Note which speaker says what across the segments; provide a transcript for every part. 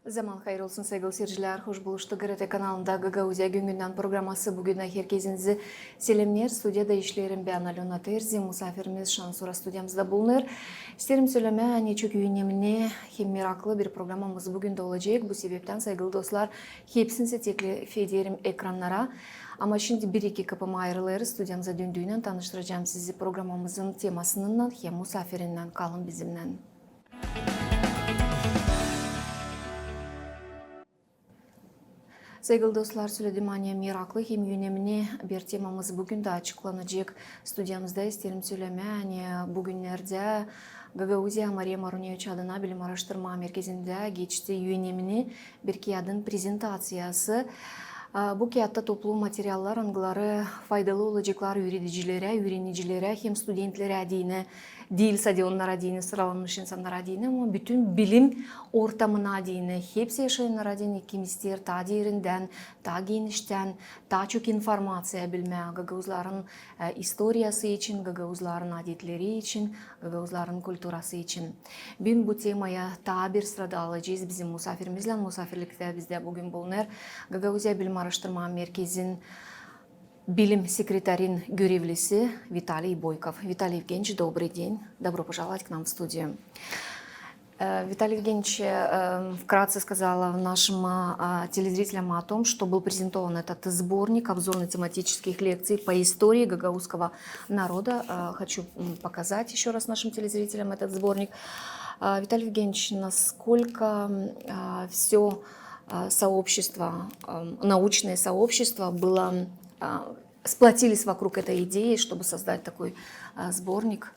Speaker 1: Zaman hayır olsun sevgili seyirciler. Hoş buluştuk. GRT kanalında Gagauzya Güngünden programması bugün herkesinizi selamlar. Stüdyada işlerim ben Alona Terzi. Misafirimiz Şansura stüdyamızda bulunur. İsterim söyleme çok önemli hem meraklı bir programımız bugün de olacak. Bu sebepten sevgili dostlar hepsini teklif ederim ekranlara. Ama şimdi bir iki kapıma ayrılır. Stüdyamıza döndüğünden tanıştıracağım sizi programımızın temasından hem misafirinden kalın bizimle. Sevgili dostlar, söylediğim meraklı hem önemli bir temamız bugün de açıklanacak. Stüdyamızda isterim söyleme. Bugünlerde Gagauzya Maria Maruneviç adına Bilim Araştırma Merkezi'nde geçti önemli bir kağıdın prezentasyası. Bu kağıtta toplu materyaller, anıları faydalı olacaklar öğrenicilere hem studentlere adine, değilse de onlara adine, sıralanmış insanlara adine ama bütün bilim ortamına adine, hepsi yaşayanlara adine, kimistler daha derinden, daha genişten, daha çok informasiya bilmeye, Gagauzların historiası için, Gagauzların adetleri için, Gagauzların kültürası için. Ben bu temaya daha bir sırada alacağız bizim misafirimizle. Misafirlikte bizde bugün bulunur. Gagauzya Bilim Araştırma Merkezi'nin bilim sekreтерин görевлisi Виталий Бойков. Виталий Евгеньевич, добрый день. Добро пожаловать к нам в студию. Виталий Евгеньевич вкратце сказала нашим телезрителям о том, что был презентован этот сборник обзорно-тематических лекций по истории гагаузского народа. Хочу показать еще раз нашим телезрителям этот сборник. Виталий Евгеньевич, насколько все сообщество, научное сообщество было, сплотились вокруг этой идеи, чтобы создать такой сборник,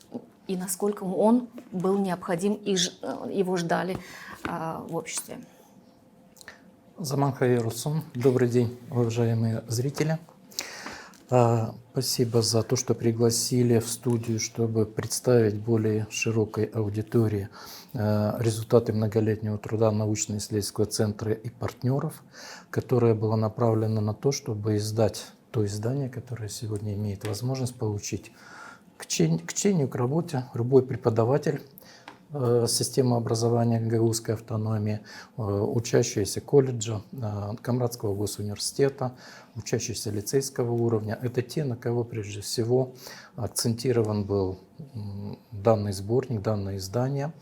Speaker 1: и насколько он был необходим, и его ждали в обществе.
Speaker 2: Zaman hayır olsun. Добрый день, уважаемые зрители. Спасибо за то, что пригласили в студию, чтобы представить более широкой аудитории результаты многолетнего труда научно-исследовательского центра и партнеров, которое было направлено на то, чтобы издать то издание, которое сегодня имеет возможность получить к чтению, к работе любой преподаватель системы образования Гагаузской автономии, учащиеся колледжа, Камрадского госуниверситета, учащиеся лицейского уровня. Это те, на кого прежде всего акцентирован был данный сборник, данное издание.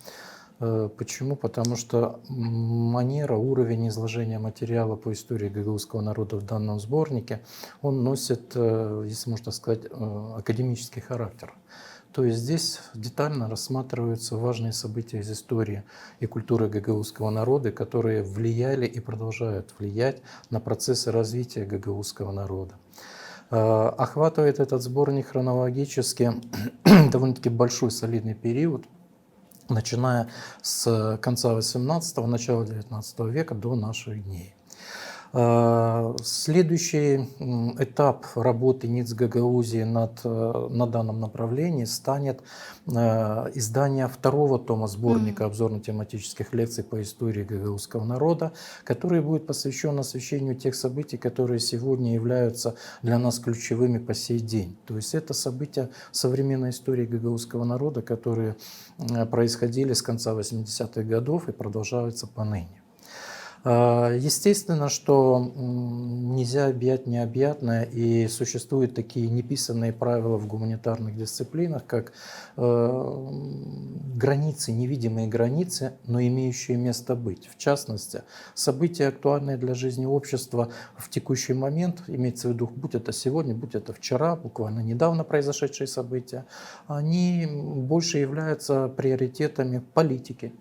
Speaker 2: Почему? Потому что манера, уровень изложения материала по истории гагаузского народа в данном сборнике, он носит, если можно сказать, академический характер. То есть здесь детально рассматриваются важные события из истории и культуры гагаузского народа, которые влияли и продолжают влиять на процессы развития гагаузского народа. Охватывает этот сборник хронологически довольно-таки большой солидный период, начиная с конца XVIII, начала XIX века до наших дней. Следующий этап работы НИЦ Гагаузии на данном направлении станет издание второго тома сборника обзорно-тематических лекций по истории гагаузского народа, который будет посвящен освещению тех событий, которые сегодня являются для нас ключевыми по сей день. То есть это события современной истории гагаузского народа, которые происходили с конца 80-х годов и продолжаются поныне. Естественно, что нельзя объять необъятное, и существуют такие неписанные правила в гуманитарных дисциплинах, как границы, невидимые границы, но имеющие место быть. В частности, события, актуальные для жизни общества в текущий момент, имеется в виду, будь это сегодня, будь это вчера, буквально недавно произошедшие события, они больше являются приоритетами политики,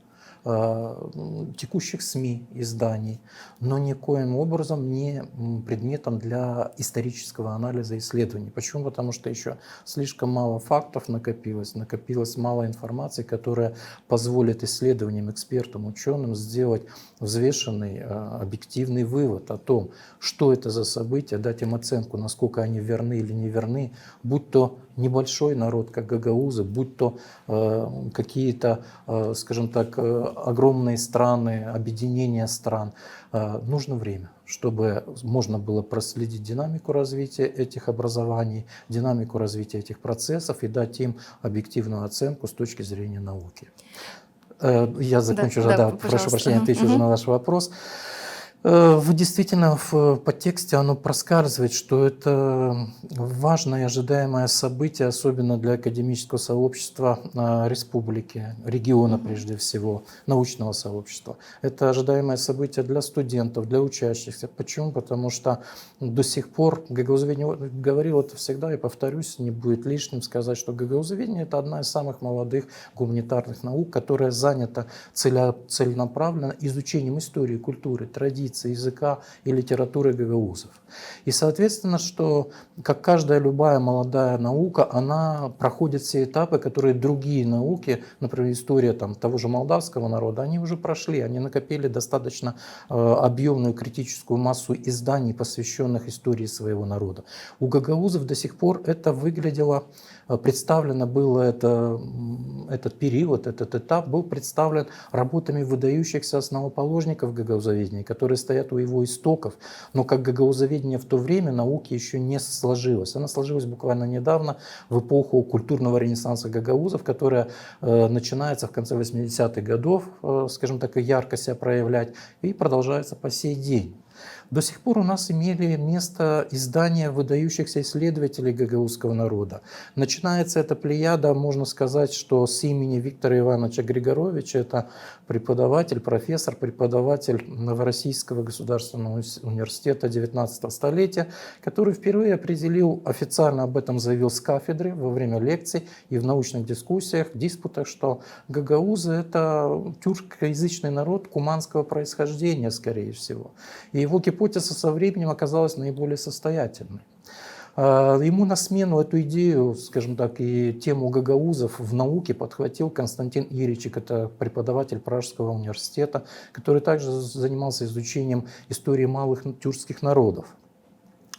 Speaker 2: текущих СМИ, изданий, но никоим образом не предметом для исторического анализа и исследований. Почему? Потому что еще слишком мало фактов накопилось мало информации, которая позволит исследователям, экспертам, ученым сделать взвешенный, объективный вывод о том, что это за события, дать им оценку, насколько они верны или не верны, будь то небольшой народ, как гагаузы, будь то какие-то, скажем так, огромные страны, объединения стран. Нужно время, чтобы можно было проследить динамику развития этих образований, динамику развития этих процессов и дать им объективную оценку с точки зрения науки. Я закончу уже,
Speaker 1: Да,
Speaker 2: да, прошу
Speaker 1: пожалуйста.
Speaker 2: прощения, отвечу уже
Speaker 1: Мгм.
Speaker 2: на ваш вопрос. Вы действительно в подтексте оно проскальзывает, что это важное и ожидаемое событие, особенно для академического сообщества республики, региона
Speaker 1: Мгм.
Speaker 2: прежде всего, научного сообщества. Это ожидаемое событие для студентов, для учащихся. Почему? Потому что до сих пор гагаузоведение, говорил это всегда и повторюсь, не будет лишним сказать, что гагаузоведение – это одна из самых молодых гуманитарных наук, которая занята целенаправленно изучением истории, культуры, традиций, языка и литературы гагаузов. И соответственно, что как каждая любая молодая наука, она проходит все этапы, которые другие науки, например, история того же молдавского народа, они уже прошли, они накопили достаточно объемную критическую массу изданий, посвященных истории своего народа. У гагаузов до сих пор это выглядело, представлено было этот период, этот этап был представлен работами выдающихся основоположников гагаузоведения, которые стоят у его истоков. Но как гагаузоведение в то время науки еще не сложилось. Она сложилась буквально недавно, в эпоху культурного ренессанса гагаузов, которая начинается в конце 80-х годов, скажем так, и ярко себя проявлять, и продолжается по сей день. До сих пор у нас имели место издания выдающихся исследователей гагаузского народа. Начинается эта плеяда, можно сказать, что с имени Виктора Ивановича Григоровича, это преподаватель, профессор, преподаватель Новороссийского государственного университета 19 столетия, который впервые определил, официально об этом заявил с кафедры во время лекций и в научных дискуссиях, диспутах, что гагаузы – это тюркоязычный народ куманского происхождения, скорее всего. И его гипотеза со временем оказалась наиболее состоятельной. Ему на смену эту идею, скажем так, и тему гагаузов в науке подхватил Константин Иричек, это преподаватель Пражского университета, который также занимался изучением истории малых тюркских народов.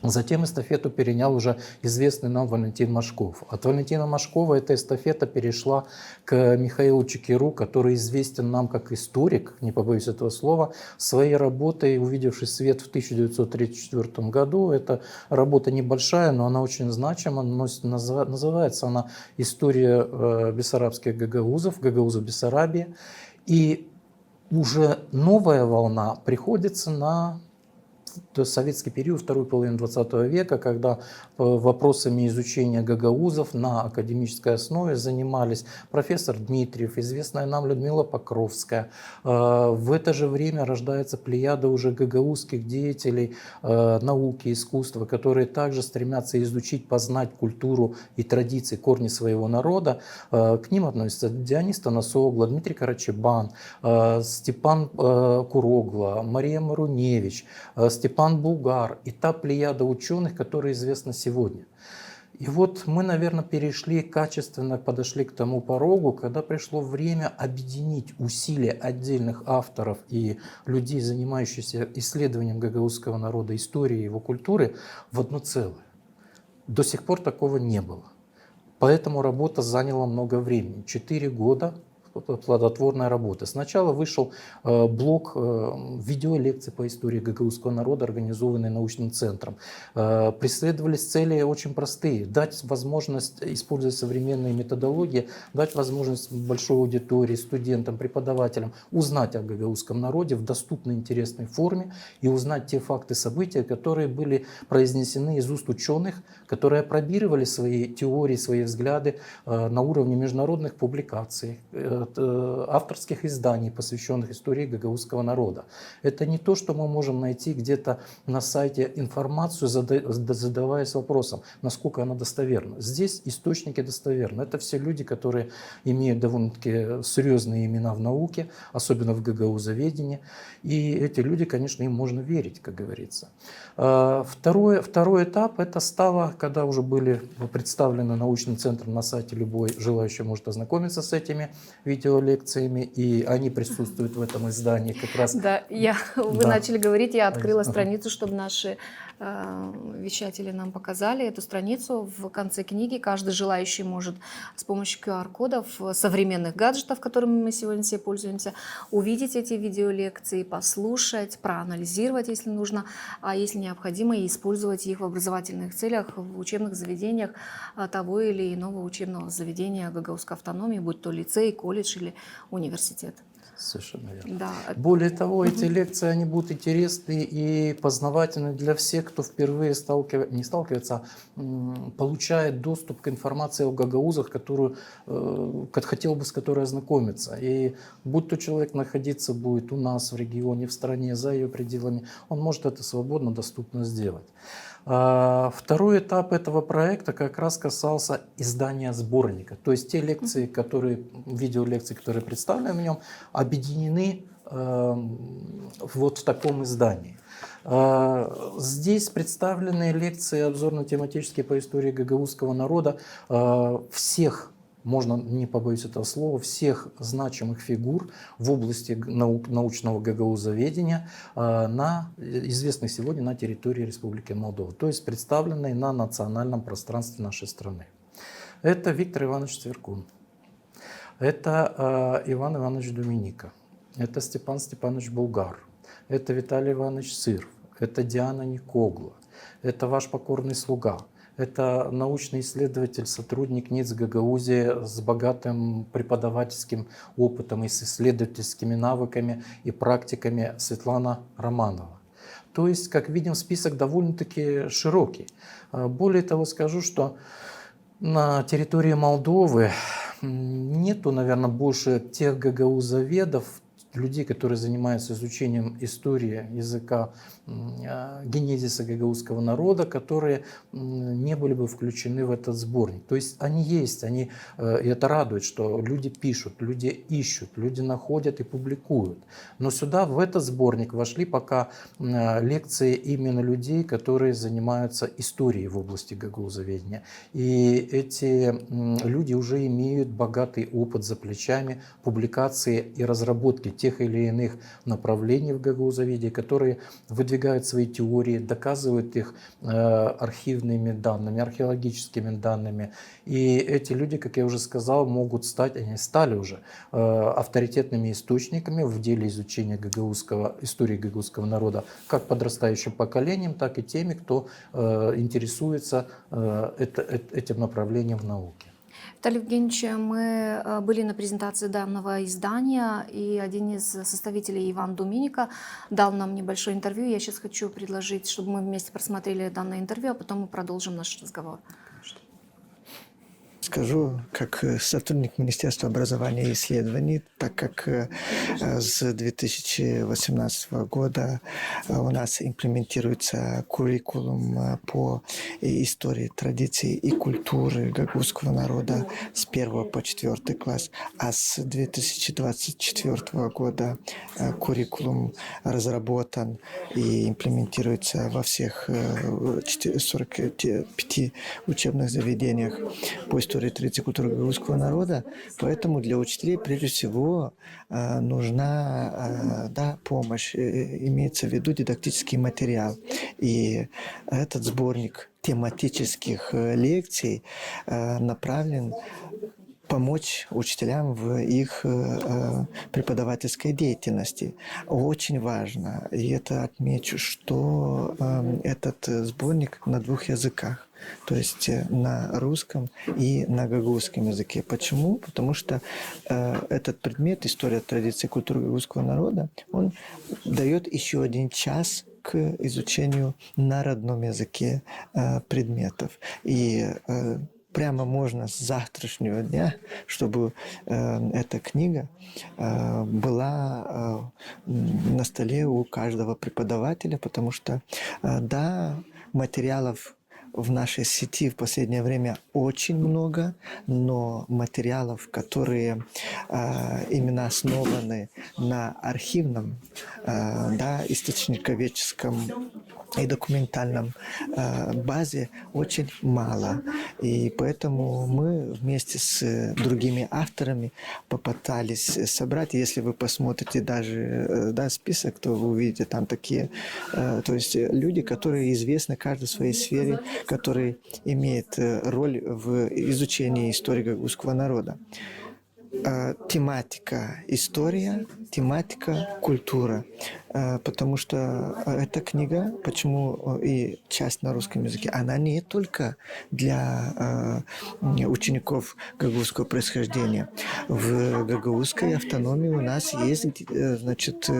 Speaker 2: Затем эстафету перенял уже известный нам Валентин Машков. От Валентина Машкова эта эстафета перешла к Михаилу Чекиру, который известен нам как историк, не побоюсь этого слова, своей работой, увидевший свет в 1934 году. Это работа небольшая, но она очень значима. Называется она «История бессарабских гагаузов», гагаузов Бессарабии. И уже новая волна приходится на советский период, вторую половину 20 века, когда вопросами изучения гагаузов на академической основе занимались профессор Дмитриев, известная нам Людмила Покровская. В это же время рождается плеяда уже гагаузских деятелей науки, искусства, которые также стремятся изучить, познать культуру и традиции, корни своего народа. К ним относятся Дионис Танасогло, Дмитрий Карачебан, Степан Курогло, Мария Маруневич, Степан Булгар и та плеяда ученых, которые известны сегодня. И вот мы, наверное, качественно подошли к тому порогу, когда пришло время объединить усилия отдельных авторов и людей, занимающихся исследованием гагаузского народа, истории его культуры, в одно целое. До сих пор такого не было. Поэтому работа заняла много времени. 4 года плодотворная работа. Сначала вышел блок видеолекций по истории гагаузского народа, организованный научным центром. Преследовались цели очень простые. Дать возможность, используя современные методологии, дать возможность большой аудитории, студентам, преподавателям узнать о гагаузском народе в доступной, интересной форме и узнать те факты, события, которые были произнесены из уст ученых, которые опробировали свои теории, свои взгляды на уровне международных публикаций, авторских изданий, посвященных истории гагаузского народа. Это не то, что мы можем найти где-то на сайте информацию, задаваясь вопросом, насколько она достоверна. Здесь источники достоверны. Это все люди, которые имеют довольно-таки серьезные имена в науке, особенно в гагаузоведении. И эти люди, конечно, им можно верить, как говорится. Второй этап, это стало, когда уже были представлены научным центром на сайте, любой желающий может ознакомиться с этими видеолекциями, и они присутствуют в этом издании как раз.
Speaker 1: Да, вы
Speaker 2: Да.
Speaker 1: начали говорить, я открыла страницу, чтобы наши вещатели нам показали эту страницу. В конце книги каждый желающий может с помощью QR-кодов современных гаджетов, которыми мы сегодня все пользуемся, увидеть эти видеолекции, послушать, проанализировать, если нужно, а если необходимо, и использовать их в образовательных целях в учебных заведениях того или иного учебного заведения гагаузской автономии, будь то лицей, колледж колледж или университет.
Speaker 2: Совершенно верно.
Speaker 1: Да.
Speaker 2: Более того, эти лекции, они будут интересны и познавательны для всех, кто впервые получает доступ к информации о гагаузах, хотел бы с которой ознакомиться. И будь то человек находиться будет у нас в регионе, в стране, за ее пределами, он может это свободно, доступно сделать. Второй этап этого проекта как раз касался издания сборника. То есть те лекции, видеолекции, которые представлены в нем, объединены вот в таком издании. Здесь представлены лекции обзорно-тематические по истории гагаузского народа всех, можно, не побоюсь этого слова, всех значимых фигур в области научного гагаузоведения, известных сегодня на территории Республики Молдова, то есть представленные на национальном пространстве нашей страны. Это Виктор Иванович Цверкун, это Иван Иванович Думиника, это Степан Степанович Булгар, это Виталий Иванович Сыров, это Диана Никогла, это ваш покорный слуга. Это научный исследователь, сотрудник НИЦ Гагаузии с богатым преподавательским опытом и с исследовательскими навыками и практиками Светлана Романова. То есть, как видим, список довольно-таки широкий. Более того, скажу, что на территории Молдовы нету, наверное, больше тех гагаузоведов, людей, которые занимаются изучением истории языка генезиса гагаузского народа, которые не были бы включены в этот сборник. То есть они есть, и это радует, что люди пишут, люди ищут, люди находят и публикуют. Но сюда, в этот сборник, вошли пока лекции именно людей, которые занимаются историей в области гагаузоведения. И эти люди уже имеют богатый опыт за плечами публикации и разработки тех или иных направлений в гагаузоведении, которые выдвигают свои теории, доказывают их архивными данными, археологическими данными. И эти люди, как я уже сказал, могут стать, они стали уже авторитетными источниками в деле изучения истории гагаузского народа, как подрастающим поколением, так и теми, кто интересуется этим направлением в науке.
Speaker 1: Виталий Евгеньевич, мы были на презентации данного издания, и один из составителей, Иван Думиника, дал нам небольшое интервью. Я сейчас хочу предложить, чтобы мы вместе просмотрели данное интервью, а потом мы продолжим наш разговор.
Speaker 3: Скажу, как сотрудник Министерства образования и исследований, так как с 2018 года у нас имплементируется куррикулум по истории, традиции и культуры гагаузского народа с 1 по 4 класс, а с 2024 года куррикулум разработан и имплементируется во всех 45 учебных заведениях по истории, традиции, культуры гагаузского народа. Поэтому для учителей прежде всего нужна помощь, имеется в виду дидактический материал. И этот сборник тематических лекций направлен помочь учителям в их преподавательской деятельности. Очень важно, и это отмечу, что этот сборник на 2 языках. То есть на русском и на гагаузском языке. Почему? Потому что этот предмет, история, традиции, культуры гагаузского народа, он дает еще один час к изучению на родном языке предметов. И прямо можно с завтрашнего дня, чтобы эта книга была на столе у каждого преподавателя, потому что, материалов в нашей сети в последнее время очень много, но материалов, которые именно основаны на архивном, источниковедческом и документальном базе, очень мало. И поэтому мы вместе с другими авторами попытались собрать. Если вы посмотрите даже список, то вы увидите там такие, то есть люди, которые известны каждой в своей сфере, которые имеют роль в изучении истории гагаузского народа. Тематика история, тематика культура. потому что эта книга, почему и часть на русском языке, она не только для учеников гагаузского происхождения. В гагаузской автономии у нас есть, значит,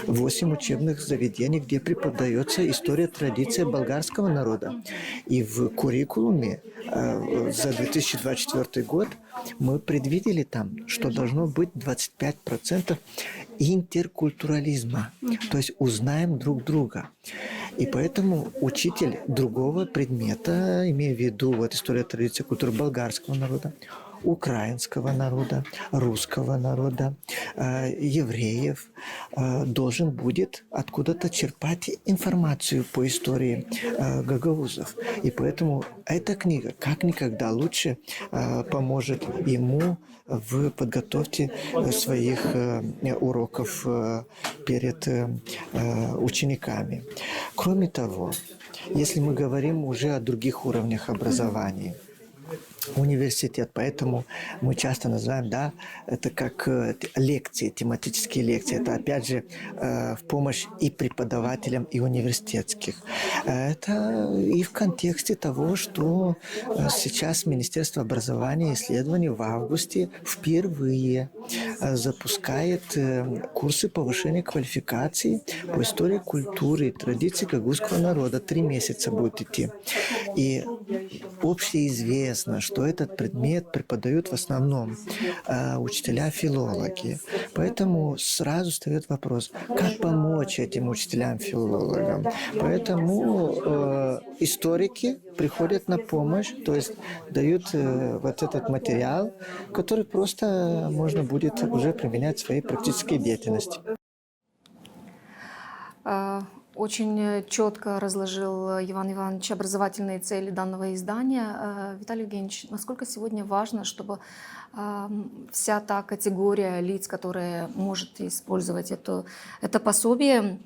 Speaker 3: 8 учебных заведений, где преподается история, традиция болгарского народа. И в куррикулуме за 2024 год мы предвидели там, что должно быть 25% интеркультурализма, то есть узнаем друг друга. И поэтому учитель другого предмета, имея в виду вот история, традиция, культура болгарского народа, украинского народа, русского народа, евреев, должен будет откуда-то черпать информацию по истории гагаузов. И поэтому эта книга как никогда лучше поможет ему в подготовке своих уроков перед учениками. Кроме того, если мы говорим уже о других уровнях образования, университет, поэтому мы часто называем, да, это как лекции, тематические лекции. Это, опять же, в помощь и преподавателям, и университетских. Это и в контексте того, что сейчас Министерство образования и исследований в августе впервые запускает курсы повышения квалификации по истории, культуры и традиций гагаузского народа. 3 месяца будет идти. И общеизвестно, что этот предмет преподают в основном учителя-филологи. Поэтому сразу встает вопрос, как помочь этим учителям-филологам. Поэтому историки приходят на помощь, то есть дают вот этот материал, который просто можно будет уже применять в своей практической деятельности.
Speaker 1: Очень четко разложил Иван Иванович образовательные цели данного издания. Виталий Евгеньевич, насколько сегодня важно, чтобы вся та категория лиц, которая может использовать это пособие,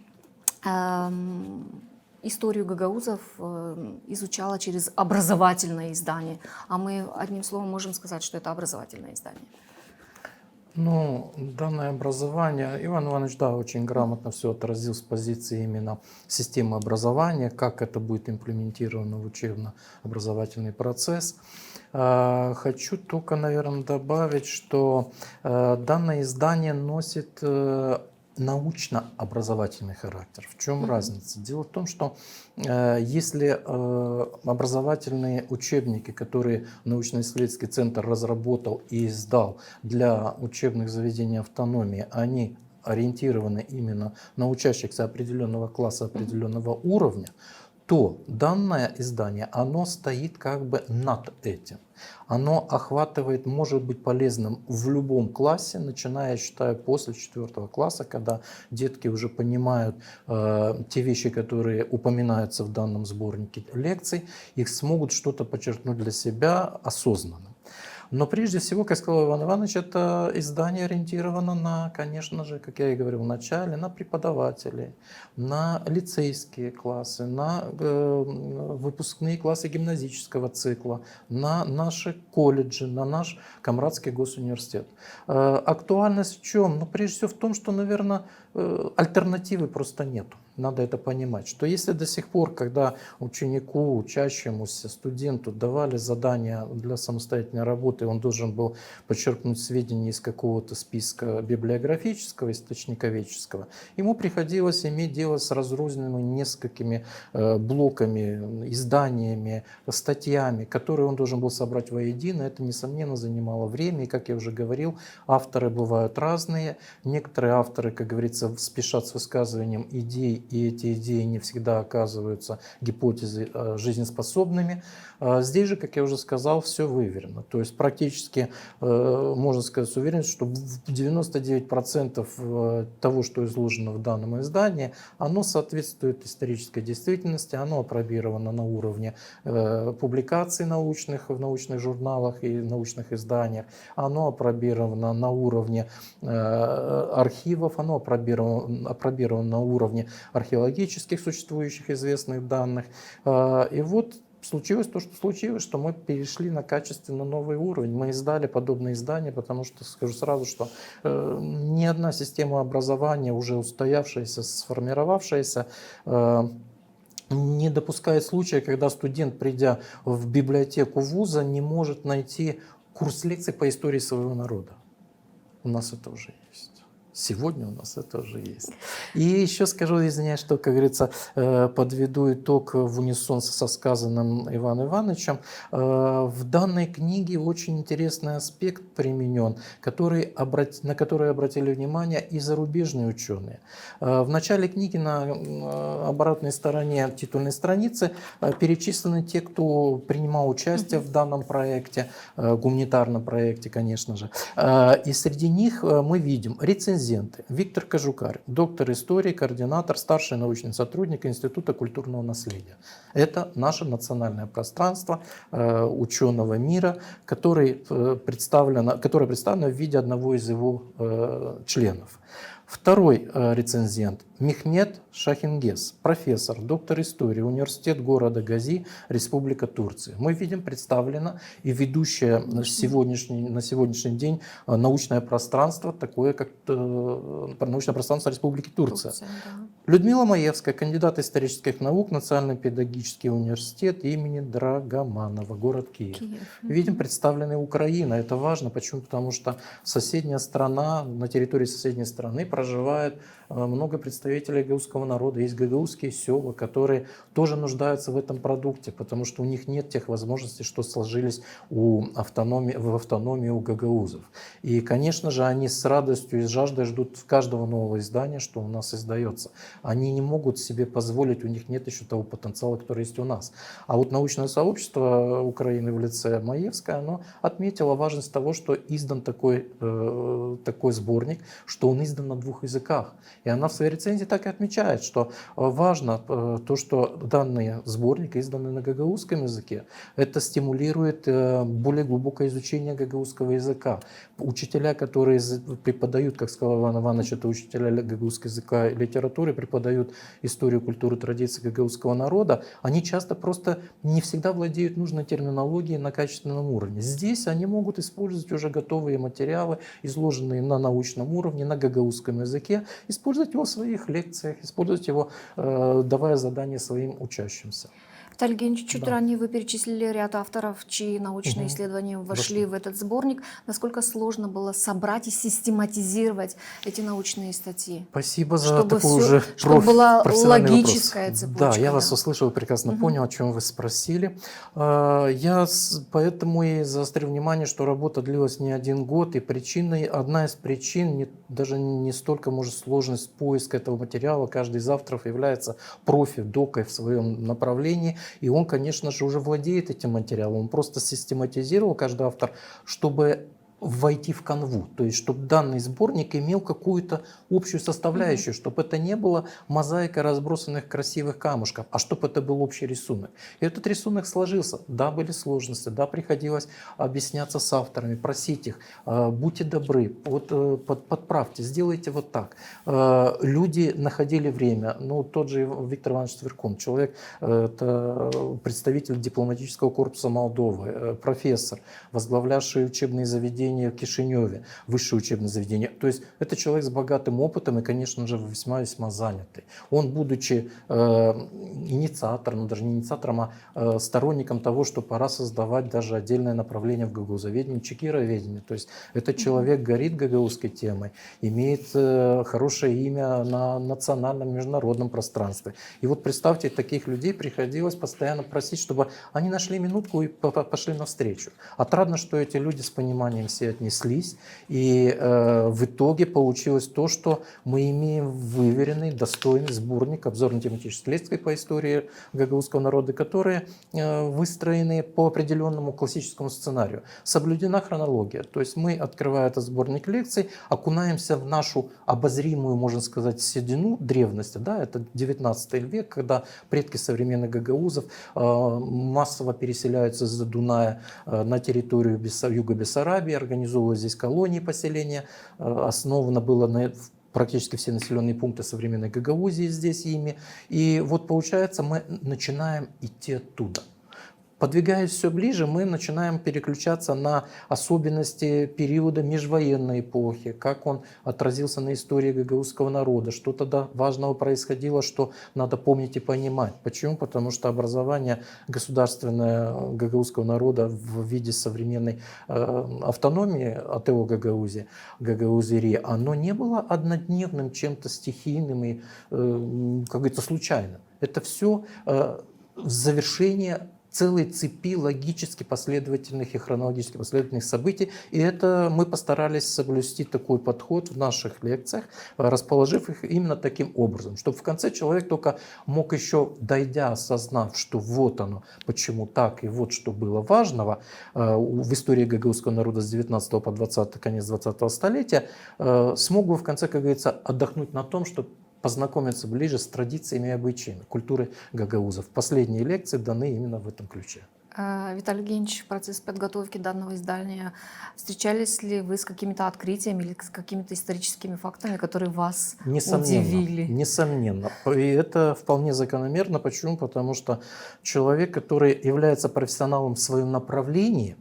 Speaker 1: историю гагаузов изучала через образовательное издание. А мы одним словом можем сказать, что это образовательное издание.
Speaker 2: Ну, данное образование, Иван Иванович, да, очень грамотно все отразил с позиции именно системы образования, как это будет имплементировано в учебно-образовательный процесс. Хочу только, наверное, добавить, что данное издание носит научно-образовательный характер. В чем разница? Дело в том, что если образовательные учебники, которые научно-исследовательский центр разработал и издал для учебных заведений автономии, они ориентированы именно на учащихся определенного класса, определенного уровня, то данное издание, оно стоит как бы над этим. Оно охватывает, может быть полезным в любом классе, начиная, я считаю, после 4 класса, когда детки уже понимают те вещи, которые упоминаются в данном сборнике лекций, их смогут что-то подчеркнуть для себя осознанно. Но прежде всего, как сказал Иван Иванович, это издание ориентировано на, конечно же, как я и говорил в начале, на преподавателей, на лицейские классы, на выпускные классы гимназического цикла, на наши колледжи, на наш Камрадский госуниверситет. Актуальность в чем? Ну, прежде всего в том, что, наверное, альтернативы просто нету. Надо это понимать, что если до сих пор, когда ученику, учащемуся, студенту давали задания для самостоятельной работы, он должен был подчеркнуть сведения из какого-то списка библиографического, источниковедческого, ему приходилось иметь дело с разрозненными несколькими блоками, изданиями, статьями, которые он должен был собрать воедино. Это, несомненно, занимало время, и, как я уже говорил, авторы бывают разные. Некоторые авторы, как говорится, спешат с высказыванием идей, и эти идеи не всегда оказываются гипотезы жизнеспособными. Здесь же, как я уже сказал, все выверено. То есть практически можно сказать с уверенностью, что 99% того, что изложено в данном издании, оно соответствует исторической действительности, оно апробировано на уровне публикаций научных в научных журналах и научных изданиях, оно апробировано на уровне архивов, оно апробировано на уровне археологических существующих известных данных. И вот случилось то, что случилось, что мы перешли на качественно новый уровень. Мы издали подобные издания, потому что, скажу сразу, что ни одна система образования, уже устоявшаяся, сформировавшаяся, не допускает случая, когда студент, придя в библиотеку вуза, не может найти курс лекций по истории своего народа. У нас это уже есть. Сегодня у нас это уже есть. И еще скажу, извиняюсь, что, как говорится, подведу итог в унисон со сказанным Иваном Ивановичем. В данной книге очень интересный аспект применен, на который обратили внимание и зарубежные ученые. В начале книги на обратной стороне титульной страницы перечислены те, кто принимал участие в данном проекте, гуманитарном проекте, конечно же. И среди них мы видим рецензенты. Виктор Кожукарь, доктор истории, координатор, старший научный сотрудник Института культурного наследия. Это наше национальное пространство ученого мира, которое представлено в виде одного из его членов. Второй рецензент Мехмет Шахингес, профессор, доктор истории, университет города Гази, Республика Турция. Мы видим представлено и ведущее на сегодняшний день научное пространство, такое как научное пространство Республики Турция.
Speaker 1: Да.
Speaker 2: Людмила Маевская, кандидат исторических наук, Национальный педагогический университет имени Драгоманова, город Киев. Видим представлены Украина. Это важно. Почему? Потому что соседняя страна, на территории соседней страны проживает много представителей гагаузского народа. Есть гагаузские села, которые тоже нуждаются в этом продукте, потому что у них нет тех возможностей, что сложились в автономии у гагаузов. И, конечно же, они с радостью и с жаждой ждут каждого нового издания, что у нас издается. Они не могут себе позволить, у них нет еще того потенциала, который есть у нас. А вот научное сообщество Украины в лице Маевской, оно отметило важность того, что издан такой сборник, что он издан на 2 языках. И она в своей рецензии так и отмечает, что важно то, что данный сборник издан на гагаузском языке. Это стимулирует более глубокое изучение гагаузского языка. Учителя, которые преподают, как сказал Иван Иванович, это учителя гагаузского языка и литературы, преподают историю, культуру, традиции гагаузского народа, они часто просто не всегда владеют нужной терминологией на качественном уровне. Здесь они могут использовать уже готовые материалы, изложенные на научном уровне, на гагаузском языке, использовать его в своих лекциях, использовать его, давая задания своим учащимся.
Speaker 1: Виталий Евгеньевич, чуть ранее вы перечислили ряд авторов, чьи научные исследования вошли в этот сборник. Насколько сложно было собрать и систематизировать эти научные статьи?
Speaker 2: Спасибо за такой
Speaker 1: чтобы была
Speaker 2: профессиональный
Speaker 1: логическая
Speaker 2: вопрос.
Speaker 1: цепочка.
Speaker 2: Да, я вас услышал, прекрасно понял, о чем вы спросили. Я поэтому и заострил внимание, что работа длилась не 1 год, и одна из причин, даже не столько, может, сложность поиска этого материала. Каждый из авторов является профи, докой в своем направлении. И он, конечно же, уже владеет этим материалом. Он просто систематизировал, каждый автор, чтобы войти в канву, то есть чтобы данный сборник имел какую-то общую составляющую, чтобы это не было мозаика разбросанных красивых камушков, а чтобы это был общий рисунок. И этот рисунок сложился. Да, были сложности, да, приходилось объясняться с авторами, просить их, будьте добры, вот подправьте, сделайте вот так. Люди находили время, тот же Виктор Иванович Цверкун, человек, это представитель дипломатического корпуса Молдовы, профессор, возглавлявший учебные заведения в Кишиневе, высшее учебное заведение. То есть это человек с богатым опытом и, конечно же, весьма-весьма занятый. Он, будучи инициатором, даже не инициатором, а сторонником того, что пора создавать даже отдельное направление в гагаузоведении, чекироведении. То есть этот человек горит гагаузской темой, имеет хорошее имя на национальном, международном пространстве. И вот представьте, таких людей приходилось постоянно просить, чтобы они нашли минутку и пошли навстречу. Отрадно, что эти люди с пониманием все отнеслись, и в итоге получилось то, что мы имеем выверенный, достойный сборник обзорно-тематических лекций по истории гагаузского народа, которые выстроены по определенному классическому сценарию. Соблюдена хронология, то есть мы, открывая этот сборник лекций, окунаемся в нашу обозримую, можно сказать, седину древности, да, это 19 век, когда предки современных гагаузов массово переселяются из-за Дуная на территорию Юго-Бессарабии, организовывают здесь колонии, поселения, основано было практически все населенные пункты современной Гагаузии здесь ими. И вот получается, мы начинаем идти оттуда. Подвигаясь все ближе, мы начинаем переключаться на особенности периода межвоенной эпохи, как он отразился на истории гагаузского народа, что тогда важного происходило, что надо помнить и понимать. Почему? Потому что образование государственное гагаузского народа в виде современной автономии АТО Гагаузии, оно не было однодневным, чем-то стихийным и, как говорится, случайным. Это все завершение целой цепи логически последовательных и хронологически последовательных событий. И это мы постарались соблюсти такой подход в наших лекциях, расположив их именно таким образом, чтобы в конце человек только мог еще, дойдя, осознав, что вот оно, почему так, и вот что было важного в истории гагаузского народа с 19 по 20, конец 20 столетия, смог бы в конце, как говорится, отдохнуть на том, что познакомиться ближе с традициями и обычаями культуры гагаузов. Последние лекции даны именно в этом ключе.
Speaker 1: Виталий Евгеньевич, в процессе подготовки данного издания встречались ли вы с какими-то открытиями или с какими-то историческими фактами, которые вас удивили?
Speaker 2: Несомненно. И это вполне закономерно. Почему? Потому что человек, который является профессионалом в своем направлении,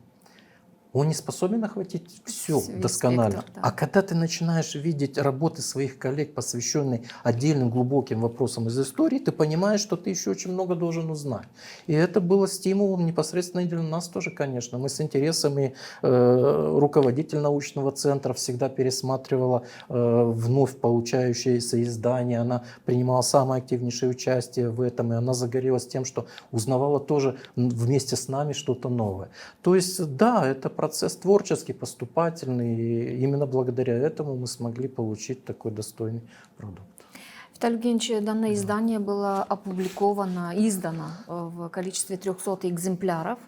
Speaker 2: он не способен охватить все досконально.
Speaker 1: Спектр, да.
Speaker 2: А когда ты начинаешь видеть работы своих коллег, посвященные отдельным глубоким вопросам из истории, ты понимаешь, что ты еще очень много должен узнать. И это было стимулом непосредственно и для нас тоже, конечно. Мы с интересом, и руководитель научного центра всегда пересматривала вновь получающиеся издания. Она принимала самое активнейшее участие в этом, и она загорелась тем, что узнавала тоже вместе с нами что-то новое. То есть, да, это процесс творческий, поступательный, и именно благодаря этому мы смогли получить такой достойный продукт.
Speaker 1: Виталий Евгеньевич, данное издание было издано в количестве 300 экземпляров.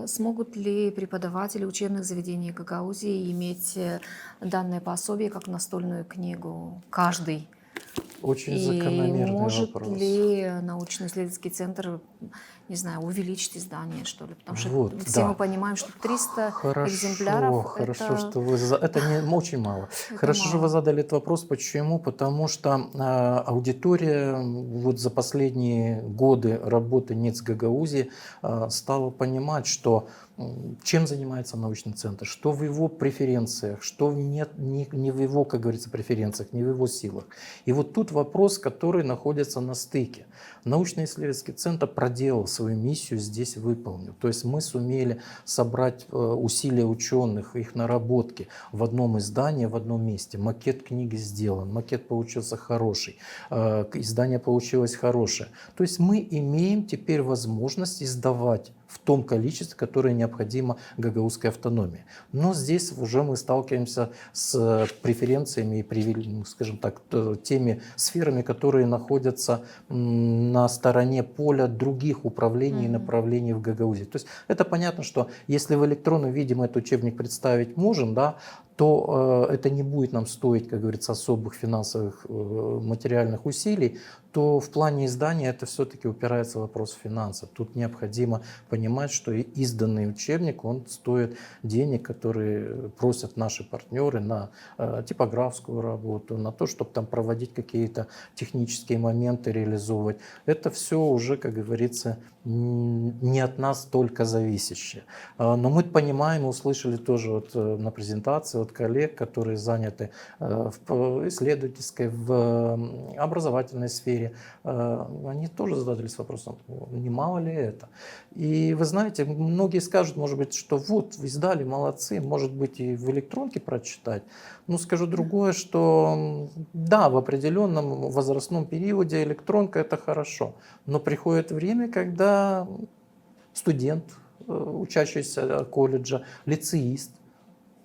Speaker 1: Смогут ли преподаватели учебных заведений Гагаузии иметь данное пособие как настольную книгу, каждый?
Speaker 2: Очень
Speaker 1: И
Speaker 2: закономерный
Speaker 1: может
Speaker 2: вопрос.
Speaker 1: ли научно-исследовательский центр, не знаю, увеличить издание, что ли? Потому что
Speaker 2: Вот,
Speaker 1: все
Speaker 2: да.
Speaker 1: мы понимаем, что 300
Speaker 2: Хорошо,
Speaker 1: экземпляров
Speaker 2: хорошо, что вы это не очень мало.
Speaker 1: это
Speaker 2: Хорошо, что
Speaker 1: мало.
Speaker 2: вы задали этот вопрос. Почему? Потому что аудитория вот за последние годы работы НИЦ Гагаузии стала понимать, что чем занимается научный центр, что в его преференциях, что нет, не в его, как говорится, преференциях, не в его силах. И вот тут вопрос, который находится на стыке. Научно-исследовательский центр проделал свою миссию, здесь выполнил. То есть мы сумели собрать усилия ученых, их наработки в одном издании, в одном месте. Макет книги сделан, макет получился хороший, издание получилось хорошее. То есть мы имеем теперь возможность издавать в том количестве, которое необходимо гагаузской автономии. Но здесь уже мы сталкиваемся с преференциями и, скажем так, теми сферами, которые находятся на стороне поля других управлений и направлений в Гагаузии. То есть это понятно, что если в электронном виде мы этот учебник представить можем, да, то это не будет нам стоить, как говорится, особых финансовых материальных усилий, то в плане издания это все-таки упирается в вопрос финансов. Тут необходимо понимать, что изданный учебник, он стоит денег, которые просят наши партнеры на типографскую работу, на то, чтобы там проводить какие-то технические моменты, реализовывать. Это все уже, как говорится, не от нас только зависящее. Но мы понимаем, услышали тоже вот на презентации от коллег, которые заняты в исследовательской, в образовательной сфере, они тоже задались вопросом, не мало ли это. И вы знаете, многие скажут, может быть, что вот, вы издали, молодцы, может быть, и в электронке прочитать. Но скажу другое, что да, в определенном возрастном периоде электронка это хорошо, но приходит время, когда студент, учащийся колледжа, лицеист,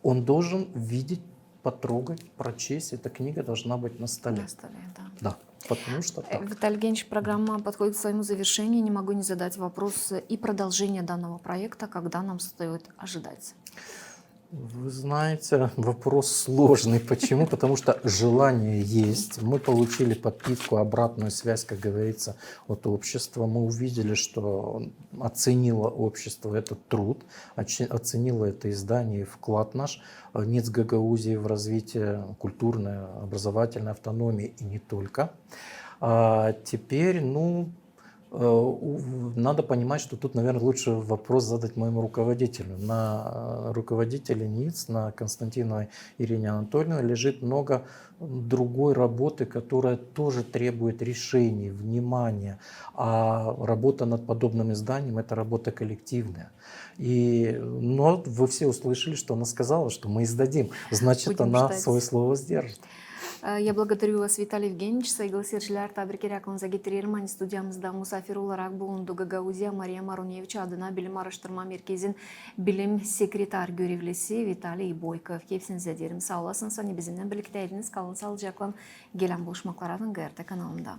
Speaker 2: он должен видеть, потрогать, прочесть. Эта книга должна быть на столе.
Speaker 1: На столе, да.
Speaker 2: Да, потому что так.
Speaker 1: Виталий Евгеньевич, программа подходит к своему завершению. Не могу не задать вопрос и продолжение данного проекта, когда нам стоит ожидать.
Speaker 2: Вы знаете, вопрос сложный. Почему? Потому что желание есть. Мы получили подпитку, обратную связь, как говорится, от общества. Мы увидели, что оценило общество этот труд, оценило это издание и вклад наш НИЦ Гагаузии в развитие культурной, образовательной автономии и не только. А теперь, Надо понимать, что тут, наверное, лучше вопрос задать моему руководителю. На руководителе НИИЦ, на Константиновой Ирине Анатольевне лежит много другой работы, которая тоже требует решений, внимания. А работа над подобным изданием – это работа коллективная. Но вы все услышали, что она сказала, что мы издадим. Значит,
Speaker 1: Будем
Speaker 2: она
Speaker 1: ждать.
Speaker 2: свое слово сдержит.
Speaker 1: Я благодарю вас, Виталий Евгеньевич. Saygılı seyirciler, tebrik aklınıza getiririm. Hani stüdyamızda misafir olarak bulundu Gagauzya Maria Marunevich adına Bilim Araştırma Merkezi'nin bilim sekreter görevlisi Vitaliy Boykov. Hepsinize derim sağ olasınız. Hani bizimle birlikteydiniz. Kalın sağlıcakla. Gelen buluşmalar GRT kanalında.